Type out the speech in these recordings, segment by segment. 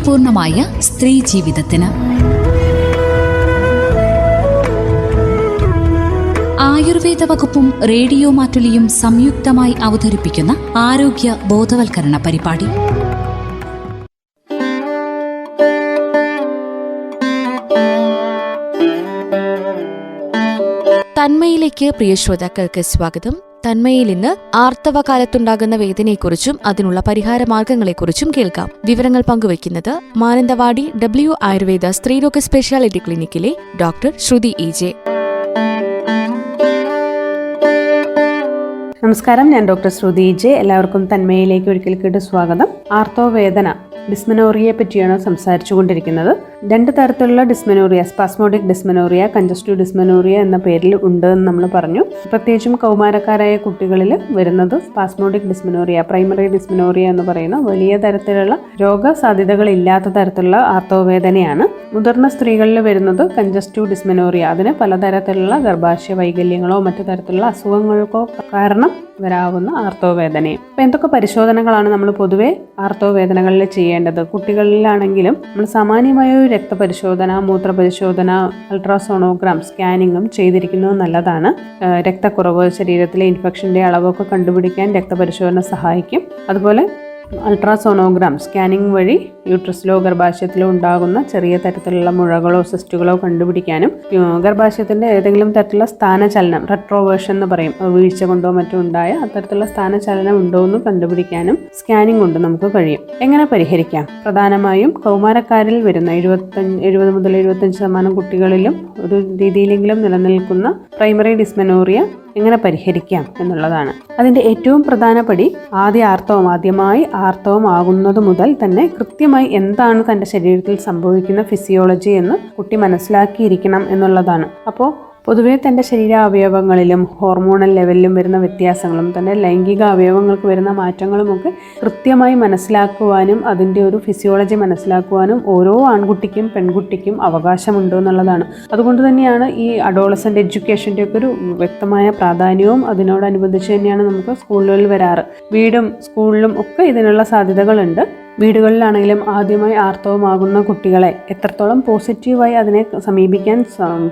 ആരോഗ്യപൂർണമായ സ്ത്രീ ജീവിതത്തിന്. ആയുർവേദ വകുപ്പും റേഡിയോ മാറ്റുലിയും സംയുക്തമായി അവതരിപ്പിക്കുന്ന ആരോഗ്യ ബോധവൽക്കരണ പരിപാടി. തന്മയിലേക്ക് പ്രിയ ശ്രോതാക്കൾക്ക് സ്വാഗതം. തന്മയിൽ ഇന്ന് ആർത്തവകാലത്തുണ്ടാകുന്ന വേദനയെക്കുറിച്ചും അതിനുള്ള പരിഹാര മാർഗങ്ങളെക്കുറിച്ചും കേൾക്കാം. വിവരങ്ങൾ പങ്കുവയ്ക്കുന്നത് മാനന്തവാടി W ആയുർവേദ സ്ത്രീരോഗ സ്പെഷ്യാലിറ്റി ക്ലിനിക്കിലെ ഡോക്ടർ ശ്രുതി EJ. നമസ്കാരം, ഞാൻ ഡോക്ടർ ശ്രുതി EJ. എല്ലാവർക്കും തന്മയിലേക്ക് ഒരിക്കൽ കൂടി സ്വാഗതം. ആർത്തവവേദന, ഡിസ്മെനോറിയയെ പറ്റിയാണ് സംസാരിച്ചുകൊണ്ടിരിക്കുന്നത്. 2 തരത്തിലുള്ള dysmenorrhoea, spasmodic dysmenorrhoea, congestive dysmenorrhoea എന്ന പേരിൽ ഉണ്ട് എന്ന് നമ്മൾ പറഞ്ഞു. പ്രത്യേകിച്ചും കൗമാരക്കാരായ കുട്ടികളിൽ വരുന്നത് സ്പാസ്മോഡിക് ഡിസ്മെനോറിയ, പ്രൈമറി ഡിസ്മെനോറിയ എന്ന് പറയുന്ന വലിയ തരത്തിലുള്ള രോഗസാധ്യതകൾ ഇല്ലാത്ത തരത്തിലുള്ള ആർത്തവവേദനയാണ്. മുതിർന്ന സ്ത്രീകളിൽ വരുന്നത് കൺജസ്റ്റീവ് ഡിസ്മെനോറിയ. അതിന് പലതരത്തിലുള്ള ഗർഭാശയ വൈകല്യങ്ങളോ മറ്റു തരത്തിലുള്ള അസുഖങ്ങൾക്കോ കാരണം വരാവുന്ന ആർത്തവവേദനയും. അപ്പം എന്തൊക്കെ പരിശോധനകളാണ് നമ്മൾ പൊതുവെ ആർത്തവവേദനകളിൽ ചെയ്യേണ്ടത്? കുട്ടികളിലാണെങ്കിലും നമ്മൾ സാമാന്യമായ ഒരു രക്തപരിശോധന, മൂത്രപരിശോധന, അൾട്രാസോണോഗ്രാം സ്കാനിങ്ങും ചെയ്തിരിക്കുന്നത് നല്ലതാണ്. രക്തക്കുറവ്, ശരീരത്തിലെ ഇൻഫെക്ഷൻ്റെ അളവൊക്കെ കണ്ടുപിടിക്കാൻ രക്തപരിശോധന സഹായിക്കും. അതുപോലെ അൾട്രാസോണോഗ്രാം സ്കാനിങ് വഴി യൂട്രസിലോ ഗർഭാശയത്തിലോ ഉണ്ടാകുന്ന ചെറിയ തരത്തിലുള്ള മുഴകളോ സിസ്റ്റുകളോ കണ്ടുപിടിക്കാനും ഗർഭാശയത്തിൻ്റെ ഏതെങ്കിലും തരത്തിലുള്ള സ്ഥാനചലനം, റെട്രോവേർഷൻ എന്ന് പറയും, വീഴ്ച കൊണ്ടോ മറ്റോ ഉണ്ടായ അത്തരത്തിലുള്ള സ്ഥാനചലനം ഉണ്ടോ എന്ന് കണ്ടുപിടിക്കാനും സ്കാനിങ് കൊണ്ട് നമുക്ക് കഴിയും. എങ്ങനെ പരിഹരിക്കാം? പ്രധാനമായും കൗമാരക്കാരിൽ വരുന്ന 70 മുതൽ 75% കുട്ടികളിലും ഒരു രീതിയിലെങ്കിലും നിലനിൽക്കുന്ന പ്രൈമറി ഡിസ്മെനോറിയ എങ്ങനെ പരിഹരിക്കാം എന്നുള്ളതാണ്. അതിൻ്റെ ഏറ്റവും പ്രധാന പടി ആദ്യമായി ആർത്തവം ആകുന്നത് മുതൽ തന്നെ കൃത്യമായി എന്താണ് തൻ്റെ ശരീരത്തിൽ സംഭവിക്കുന്ന ഫിസിയോളജി എന്ന് കുട്ടി മനസ്സിലാക്കിയിരിക്കണം എന്നുള്ളതാണ്. അപ്പോൾ പൊതുവെ തൻ്റെ ശരീരാവയവങ്ങളിലും ഹോർമോണൽ ലെവലിലും വരുന്ന വ്യത്യാസങ്ങളും തൻ്റെ ലൈംഗിക അവയവങ്ങൾക്ക് വരുന്ന മാറ്റങ്ങളുമൊക്കെ കൃത്യമായി മനസ്സിലാക്കുവാനും അതിൻ്റെ ഒരു ഫിസിയോളജി മനസ്സിലാക്കുവാനും ഓരോ ആൺകുട്ടിക്കും പെൺകുട്ടിക്കും അവകാശമുണ്ട് എന്നുള്ളതാണ്. അതുകൊണ്ട് തന്നെയാണ് ഈ അഡോളസൻ്റ് എഡ്യൂക്കേഷൻ്റെ ഒക്കെ ഒരു വ്യക്തമായ പ്രാധാന്യവും അതിനോടനുബന്ധിച്ച് തന്നെയാണ് നമുക്ക് സ്കൂളുകളിൽ വരാറ്. വീടും സ്കൂളിലും ഒക്കെ ഇതിനുള്ള സാധ്യതകളുണ്ട്. വീടുകളിലാണെങ്കിലും ആദ്യമായി ആർത്തവമാകുന്ന കുട്ടികളെ എത്രത്തോളം പോസിറ്റീവായി അതിനെ സമീപിക്കാൻ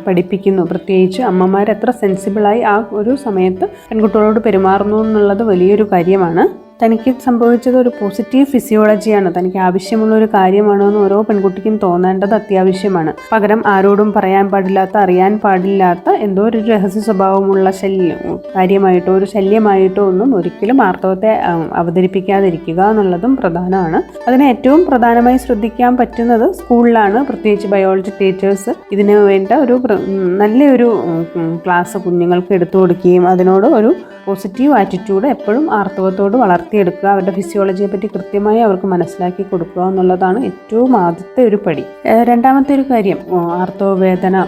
പഠിപ്പിക്കുന്നു. പ്രത്യേകിച്ച് അമ്മമാർ എത്ര സെൻസിബിളായി ആ ഒരു സമയത്ത് പെൺകുട്ടികളോട് പെരുമാറുന്നു എന്നുള്ളത് വലിയൊരു കാര്യമാണ്. തനിക്ക് സംഭവിച്ചത് ഒരു പോസിറ്റീവ് ഫിസിയോളജിയാണ്, തനിക്ക് ആവശ്യമുള്ള ഒരു കാര്യമാണോ എന്ന് ഓരോ പെൺകുട്ടിക്കും തോന്നേണ്ടത് അത്യാവശ്യമാണ്. പകരം ആരോടും പറയാൻ പാടില്ലാത്ത, അറിയാൻ പാടില്ലാത്ത എന്തോ ഒരു രഹസ്യ സ്വഭാവമുള്ള കാര്യമായിട്ടോ ഒരു ശല്യമായിട്ടോ ഒന്നും ഒരിക്കലും ആർത്തവത്തെ അവതരിപ്പിക്കാതിരിക്കുക എന്നുള്ളതും പ്രധാനമാണ്. അതിന് ഏറ്റവും പ്രധാനമായി ശ്രദ്ധിക്കാൻ പറ്റുന്നത് സ്കൂളിലാണ്. പ്രത്യേകിച്ച് ബയോളജി ടീച്ചേഴ്സ് ഇതിന് വേണ്ട ഒരു നല്ലൊരു ക്ലാസ് കുഞ്ഞുങ്ങൾക്ക് എടുത്തു കൊടുക്കുകയും അതിനോട് ഒരു പോസിറ്റീവ് ആറ്റിറ്റ്യൂഡ് എപ്പോഴും ആർത്തവത്തോട് വളർത്തിയെടുക്കുക, അവരുടെ ഫിസിയോളജിയെ പറ്റി കൃത്യമായി അവർക്ക് മനസ്സിലാക്കി കൊടുക്കുക എന്നുള്ളതാണ് ഏറ്റവും ആദ്യത്തെ ഒരു പടി. രണ്ടാമത്തെ ഒരു കാര്യം, ആർത്തവ വേദന,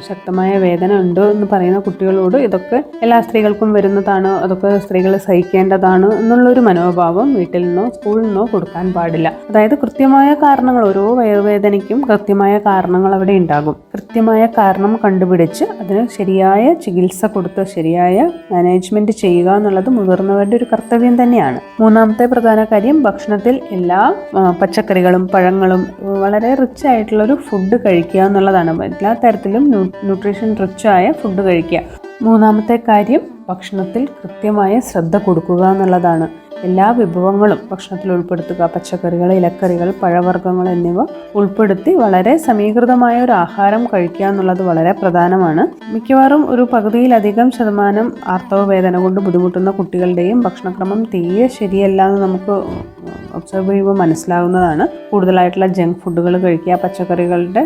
ശക്തമായ വേദന ഉണ്ട് എന്ന് പറയുന്ന കുട്ടികളോട് ഇതൊക്കെ എല്ലാ സ്ത്രീകൾക്കും വരുന്നതാണ്, അതൊക്കെ സ്ത്രീകൾ സഹിക്കേണ്ടതാണ് എന്നുള്ളൊരു മനോഭാവം വീട്ടിൽ നിന്നോ സ്കൂളിൽ നിന്നോ കൊടുക്കാൻ പാടില്ല. അതായത് കൃത്യമായ കാരണങ്ങൾ, ഓരോ വയറുവേദനയ്ക്കും കൃത്യമായ കാരണങ്ങൾ അവിടെ ഉണ്ടാകും. കൃത്യമായ കാരണം കണ്ടുപിടിച്ച് അതിന് ശരിയായ ചികിത്സ കൊടുത്ത് ശരിയായ മാനേജ്മെന്റ് ചെയ്യുക എന്നുള്ളത് മുതിർന്നവരുടെ ഒരു കർത്തവ്യം തന്നെയാണ്. മൂന്നാമത്തെ പ്രധാന കാര്യം, ഭക്ഷണത്തിൽ എല്ലാ പച്ചക്കറികളും പഴങ്ങളും വളരെ റിച്ച് ആയിട്ടുള്ളൊരു ഫുഡ് കഴിക്കുക എന്നുള്ളതാണ്. എല്ലാ തരത്തിലും ന്യൂട്രീഷൻ റിച്ച് ആയ ഫുഡ് കഴിക്കുക. മൂന്നാമത്തെ കാര്യം, ഭക്ഷണത്തിൽ കൃത്യമായ ശ്രദ്ധ കൊടുക്കുക എന്നുള്ളതാണ്. എല്ലാ വിഭവങ്ങളും ഭക്ഷണത്തിൽ ഉൾപ്പെടുത്തുക. പച്ചക്കറികൾ, ഇലക്കറികൾ, പഴവർഗ്ഗങ്ങൾ എന്നിവ ഉൾപ്പെടുത്തി വളരെ സമീകൃതമായ ഒരു ആഹാരം കഴിക്കുക എന്നുള്ളത് വളരെ പ്രധാനമാണ്. മിക്കവാറും ഒരു പകുതിയിലധികം ശതമാനം ആർത്തവ വേദന കൊണ്ട് ബുദ്ധിമുട്ടുന്ന കുട്ടികളുടെയും ഭക്ഷണക്രമം തീരെ ശരിയല്ല എന്ന് നമുക്ക് ഒബ്സർവ് ചെയ്യുമ്പോൾ മനസ്സിലാവുന്നതാണ്. കൂടുതലായിട്ടുള്ള ജങ്ക് ഫുഡുകൾ കഴിക്കുക, പച്ചക്കറികളുടെ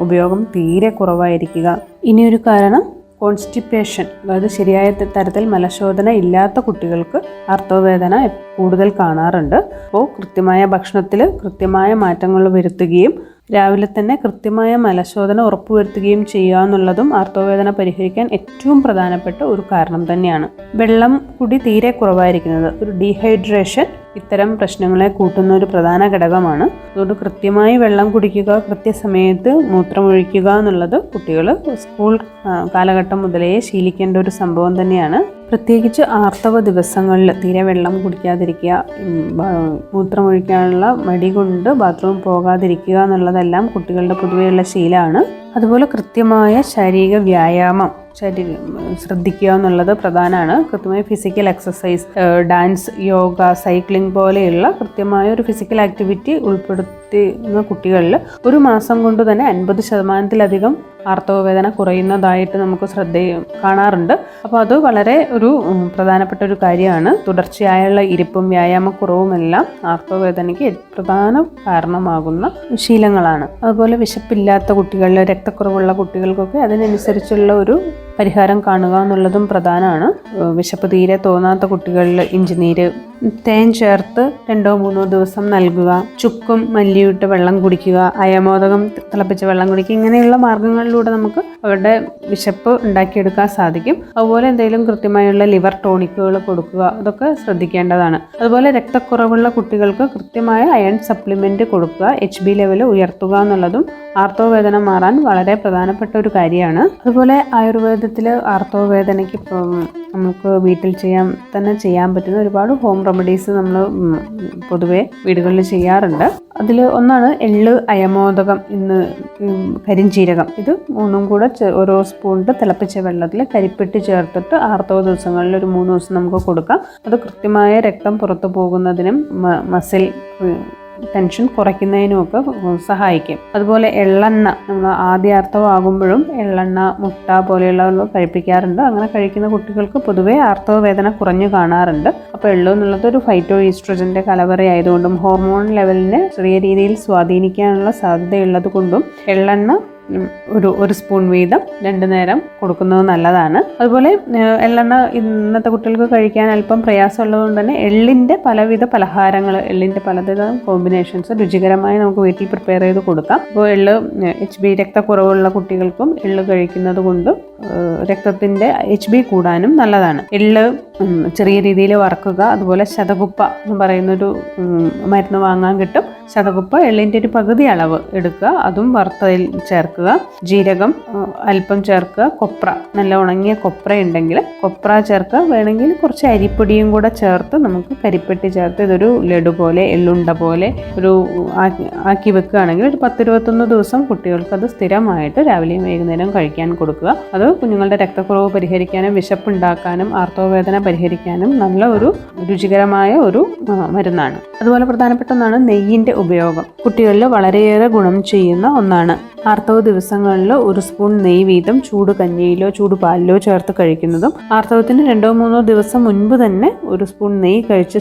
ഉപയോഗം തീരെ കുറവായിരിക്കുക. ഇനിയൊരു കാരണം കോൺസ്റ്റിപ്പേഷൻ, അതായത് ശരിയായ തരത്തിൽ മലശോധന ഇല്ലാത്ത കുട്ടികൾക്ക് ആർത്തവവേദന കൂടുതൽ കാണാറുണ്ട്. അപ്പോൾ കൃത്യമായ ഭക്ഷണത്തിൽ കൃത്യമായ മാറ്റങ്ങൾ വരുത്തുകയും രാവിലെ തന്നെ കൃത്യമായ മലശോധന ഉറപ്പുവരുത്തുകയും ചെയ്യുക എന്നുള്ളതും ആർത്തവവേദന പരിഹരിക്കാൻ ഏറ്റവും പ്രധാനപ്പെട്ട ഒരു കാരണം തന്നെയാണ്. വെള്ളം കുടി തീരെ കുറവായിരിക്കുന്നത്, ഒരു ഡീഹൈഡ്രേഷൻ ഇത്തരം പ്രശ്നങ്ങളെ കൂട്ടുന്ന ഒരു പ്രധാന ഘടകമാണ്. അതുകൊണ്ട് കൃത്യമായി വെള്ളം കുടിക്കുക, കൃത്യസമയത്ത് മൂത്രമൊഴിക്കുക എന്നുള്ളത് കുട്ടികൾ സ്കൂൾ കാലഘട്ടം മുതലേ ശീലിക്കേണ്ട ഒരു സംഭവം തന്നെയാണ്. പ്രത്യേകിച്ച് ആർത്തവ ദിവസങ്ങളിൽ തീരെ വെള്ളം കുടിക്കാതിരിക്കുക, മൂത്രമൊഴിക്കാനുള്ള മടി കൊണ്ട് ബാത്റൂം പോകാതിരിക്കുക എന്നുള്ളതെല്ലാം കുട്ടികളുടെ പൊതുവെയുള്ള ശീലമാണ്. അതുപോലെ കൃത്യമായ ശാരീരിക വ്യായാമം ശ്രദ്ധിക്കുക എന്നുള്ളത് പ്രധാനമാണ്. കൃത്യമായ physical exercise, dance, yoga, cycling പോലെയുള്ള കൃത്യമായ ഒരു ഫിസിക്കൽ ആക്ടിവിറ്റി ഉൾപ്പെടുത്തുന്ന കുട്ടികളിൽ ഒരു മാസം കൊണ്ട് തന്നെ 50% ആർത്തവ വേദന കുറയുന്നതായിട്ട് നമുക്ക് കാണാറുണ്ട്. അപ്പോൾ അത് വളരെ ഒരു പ്രധാനപ്പെട്ട ഒരു കാര്യമാണ്. തുടർച്ചയായുള്ള ഇരിപ്പും വ്യായാമക്കുറവുമെല്ലാം ആർത്തവ വേദനയ്ക്ക് പ്രധാന കാരണമാകുന്ന ശീലങ്ങളാണ്. അതുപോലെ വിശപ്പില്ലാത്ത കുട്ടികളിൽ, രക്തക്കുറവുള്ള കുട്ടികൾക്കൊക്കെ അതിനനുസരിച്ചുള്ള ഒരു പരിഹാരം കാണുക എന്നുള്ളതും പ്രധാനമാണ്. വിശപ്പ് തീരെ തോന്നാത്ത കുട്ടികളിൽ ഇഞ്ചിനീര്, തേൻ ചേർത്ത് 2-3 ദിവസം നൽകുക, ചുക്കും മല്ലിയിട്ട് വെള്ളം കുടിക്കുക, അയമോദകം തിളപ്പിച്ച വെള്ളം കുടിക്കുക, ഇങ്ങനെയുള്ള മാർഗങ്ങളിലൂടെ നമുക്ക് അവരുടെ വിശപ്പ് ഉണ്ടാക്കിയെടുക്കാൻ സാധിക്കും. അതുപോലെ എന്തെങ്കിലും കൃത്യമായുള്ള ലിവർ ടോണിക്കുകൾ കൊടുക്കുക, അതൊക്കെ ശ്രദ്ധിക്കേണ്ടതാണ്. അതുപോലെ രക്തക്കുറവുള്ള കുട്ടികൾക്ക് കൃത്യമായ അയൺ സപ്ലിമെന്റ് കൊടുക്കുക, HB ലെവൽ ഉയർത്തുക എന്നുള്ളതും ആർത്തവ വേദന മാറാൻ വളരെ പ്രധാനപ്പെട്ട ഒരു കാര്യമാണ്. അതുപോലെ ആയുർവേദത്തിൽ ആർത്തവ വേദനയ്ക്ക് നമുക്ക് വീട്ടിൽ ചെയ്യാൻ പറ്റുന്ന ഒരുപാട് ഹോം റെമഡീസ് നമ്മൾ പൊതുവെ വീടുകളിൽ ചെയ്യാറുണ്ട്. അതിൽ ഒന്നാണ് എള്ള്, അയമോദകം, കരിഞ്ജീരകം. ഇത് മൂന്നും കൂടെ ഓരോ സ്പൂണിട്ട് തിളപ്പിച്ച വെള്ളത്തിൽ കരിപ്പെട്ടി ചേർത്തിട്ട് ആർത്തവ ദിവസങ്ങളിൽ ഒരു 3 ദിവസം നമുക്ക് കൊടുക്കാം. അത് കൃത്യമായ രക്തം പുറത്തു പോകുന്നതിനും മസിൽ ടെൻഷൻ കുറയ്ക്കുന്നതിനുമൊക്കെ സഹായിക്കും. അതുപോലെ എള്ളെണ്ണ, നമ്മൾ ആദ്യ ആർത്തവമാകുമ്പോഴും എള്ളെണ്ണ, മുട്ട പോലെയുള്ളവ കഴിപ്പിക്കാറുണ്ട്. അങ്ങനെ കഴിക്കുന്ന കുട്ടികൾക്ക് പൊതുവേ ആർത്തവ വേദന കുറഞ്ഞു കാണാറുണ്ട്. അപ്പോൾ എള്ളു എന്നുള്ളത് ഒരു ഫൈറ്റോ ഈസ്ട്രോജന്റെ കലവറയായതുകൊണ്ടും ഹോർമോൺ ലെവലിനെ ചെറിയ രീതിയിൽ സ്വാധീനിക്കാനുള്ള സാധ്യതയുള്ളത് കൊണ്ടും എള്ളെണ്ണ ഒരു സ്പൂൺ വീതം 2 നേരം കൊടുക്കുന്നത് നല്ലതാണ്. അതുപോലെ എള്ളെണ്ണ ഇന്നത്തെ കുട്ടികൾക്ക് കഴിക്കാൻ അല്പം പ്രയാസമുള്ളതുകൊണ്ട് തന്നെ എള്ളിൻ്റെ പലവിധ പലഹാരങ്ങൾ, എള്ളിൻ്റെ പലവിധ കോമ്പിനേഷൻസ് രുചികരമായി നമുക്ക് വീട്ടിൽ പ്രിപ്പയർ ചെയ്ത് കൊടുക്കാം. അപ്പോൾ എള്ള് HB രക്തക്കുറവുള്ള കുട്ടികൾക്കും എള്ള് കഴിക്കുന്നത് കൊണ്ട് രക്തത്തിൻ്റെ HB കൂടാനും നല്ലതാണ്. എള്ള് ചെറിയ രീതിയിൽ വറക്കുക. അതുപോലെ ശതകുപ്പ എന്ന് പറയുന്നൊരു മരുന്ന് വാങ്ങാൻ കിട്ടും. ശതകുപ്പ എള്ളിൻ്റെ ഒരു പകുതി അളവ് എടുക്കുക, അതും വറുത്തതിൽ ചേർക്കുക. ജീരകം അല്പം ചേർക്കുക. കൊപ്ര, നല്ല ഉണങ്ങിയ കൊപ്ര ഉണ്ടെങ്കിൽ കൊപ്ര ചേർക്കുക. വേണമെങ്കിൽ കുറച്ച് അരിപ്പൊടിയും കൂടെ ചേർത്ത് നമുക്ക് കരിപ്പെട്ടി ചേർത്ത് ഇതൊരു ലഡു പോലെ, എള്ളുണ്ട പോലെ ഒരു ആക്കി വെക്കുകയാണെങ്കിൽ ഒരു 10-21 ദിവസം കുട്ടികൾക്ക് അത് സ്ഥിരമായിട്ട് രാവിലെയും വൈകുന്നേരം കഴിക്കാൻ കൊടുക്കുക. അത് കുഞ്ഞുങ്ങളുടെ രക്തക്കുറവ് പരിഹരിക്കാനും വിശപ്പുണ്ടാക്കാനും ആർത്തവ വേദന പരിഹരിക്കാനും നല്ല ഒരു രുചികരമായ ഒരു മരുന്നാണ്. അതുപോലെ പ്രധാനപ്പെട്ട ഒന്നാണ് നെയ്യിൻ്റെ ഉപയോഗം. കുട്ടികളിൽ വളരെയേറെ ഗുണം ചെയ്യുന്ന ഒന്നാണ്. ആർത്തവ ദിവസങ്ങളിൽ 1 സ്പൂൺ നെയ്യ് വീതം ചൂട് കഞ്ഞിയിലോ ചൂട് പാലിലോ ചേർത്ത് കഴിക്കുന്നതും ആർത്തവത്തിന് 2-3 ദിവസം മുൻപ് തന്നെ 1 സ്പൂൺ നെയ്യ് കഴിച്ച്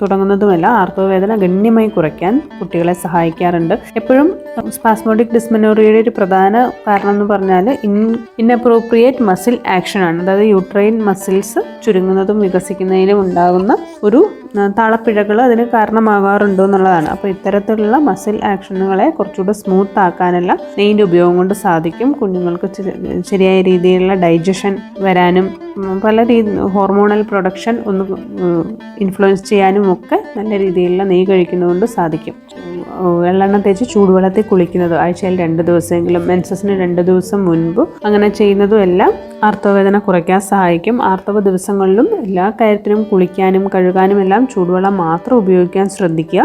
തുടങ്ങുന്നതുമെല്ലാം ആർത്തവ വേദന ഗണ്യമായി കുറയ്ക്കാൻ കുട്ടികളെ സഹായിക്കാറുണ്ട്. എപ്പോഴും സ്പാസ്മോഡിക് ഡിസ്മെനോറിയയുടെ ഒരു പ്രധാന കാരണം എന്ന് പറഞ്ഞാൽ ഇൻഅപ്രോപ്രിയേറ്റ് മസിൽ ആക്ഷൻ ആണ്. അതായത് യൂട്രൈൻ മസിൽസ് ചുരുങ്ങുന്നതും വികസിക്കുന്നതിനും ഉണ്ടാകുന്ന ഒരു താളപ്പിഴകൾ അതിന് കാരണമാകാറുണ്ടോ എന്നുള്ളതാണ്. അപ്പോൾ ഇത്തരത്തിലുള്ള മസിൽ ആക്ഷനുകളെ കുറച്ചുകൂടെ സ്മൂത്ത് ആക്കാനെല്ലാം നെയ്യിൻ്റെ ഉപയോഗം കൊണ്ട് സാധിക്കും. കുഞ്ഞുങ്ങൾക്ക് ശരിയായ രീതിയിലുള്ള ഡൈജഷൻ വരാനും പല ഹോർമോണൽ പ്രൊഡക്ഷൻ ഒന്ന് ഇൻഫ്ലുവൻസ് ചെയ്യാനും ഒക്കെ നല്ല രീതിയിലുള്ള നെയ്യ് കഴിക്കുന്നതുകൊണ്ട് സാധിക്കും. വെള്ളെണ്ണ തേച്ച് ചൂടുവെള്ളത്തിൽ കുളിക്കുന്നത് ആഴ്ചയിൽ 2 ദിവസമെങ്കിലും, മെൻസസിന് 2 ദിവസം മുൻപ് അങ്ങനെ ചെയ്യുന്നതും എല്ലാം ആർത്തവവേദന കുറയ്ക്കാൻ സഹായിക്കും. ആർത്തവ ദിവസങ്ങളിലും എല്ലാ കാര്യത്തിനും കുളിക്കാനും കഴുകാനും എല്ലാം ചൂടുവെള്ളം മാത്രം ഉപയോഗിക്കാൻ ശ്രദ്ധിക്കുക.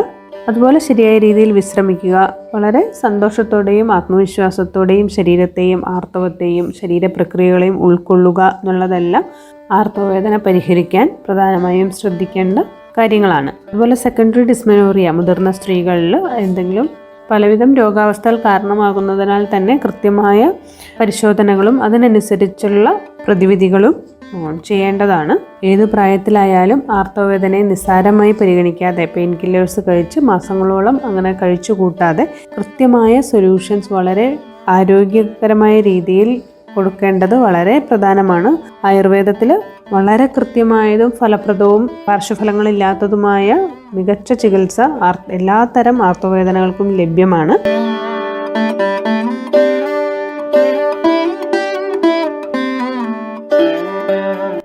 അതുപോലെ ശരിയായ രീതിയിൽ വിശ്രമിക്കുക. വളരെ സന്തോഷത്തോടെയും ആത്മവിശ്വാസത്തോടെയും ശരീരത്തെയും ആർത്തവത്തെയും ശരീരപ്രക്രിയകളെയും ഉൾക്കൊള്ളുക എന്നുള്ളതെല്ലാം ആർത്തവവേദന പരിഹരിക്കാൻ പ്രധാനമായും ശ്രദ്ധിക്കേണ്ട കാര്യങ്ങളാണ്. അതുപോലെ സെക്കൻഡറി ഡിസ്മെനോറിയ മുതിർന്ന സ്ത്രീകളിൽ എന്തെങ്കിലും പലവിധം രോഗാവസ്ഥകൾ കാരണമാകുന്നതിനാൽ തന്നെ കൃത്യമായ പരിശോധനകളും അതിനനുസരിച്ചുള്ള പ്രതിവിധികളും ചെയ്യേണ്ടതാണ്. ഏത് പ്രായത്തിലായാലും ആർത്തവവേദനയെ നിസ്സാരമായി പരിഗണിക്കാതെ പെയിൻ കില്ലേഴ്സ് കഴിച്ച് മാസങ്ങളോളം അങ്ങനെ കഴിച്ചു കൂട്ടാതെ കൃത്യമായ സൊല്യൂഷൻസ് വളരെ ആരോഗ്യകരമായ രീതിയിൽ കൊടുക്കേണ്ടത് വളരെ പ്രധാനമാണ്. ആയുർവേദത്തിൽ വളരെ കൃത്യമായതും ഫലപ്രദവും പാർശ്വഫലങ്ങളില്ലാത്തതുമായ മികച്ച ചികിത്സ എല്ലാത്തരം ആർത്തവവേദനകൾക്കും ലഭ്യമാണ്.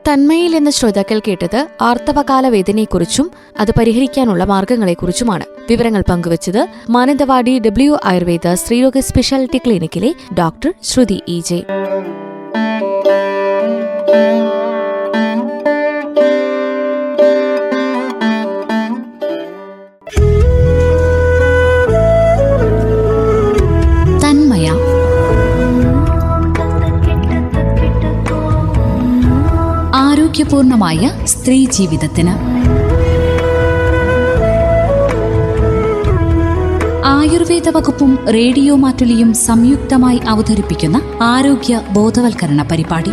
തന്മയിൽ എന്ന ശ്രോതാക്കൾ കേട്ടത് ആർത്തവകാല വേദനയെക്കുറിച്ചും അത് പരിഹരിക്കാനുള്ള മാർഗങ്ങളെക്കുറിച്ചുമാണ്. വിവരങ്ങൾ പങ്കുവച്ചത് മാനന്തവാടി ഡബ്ല്യു ആയുർവേദ സ്ത്രീരോഗ സ്പെഷ്യാലിറ്റി ക്ലിനിക്കിലെ ഡോക്ടർ ശ്രുതി EJ. തന്മയ ആരോഗ്യപൂർണമായ സ്ത്രീ ജീവിതത്തിന് ആയുർവേദ വകുപ്പും റേഡിയോ മാറ്റുലിയും സംയുക്തമായി അവതരിപ്പിക്കുന്ന ആരോഗ്യ ബോധവൽക്കരണ പരിപാടി.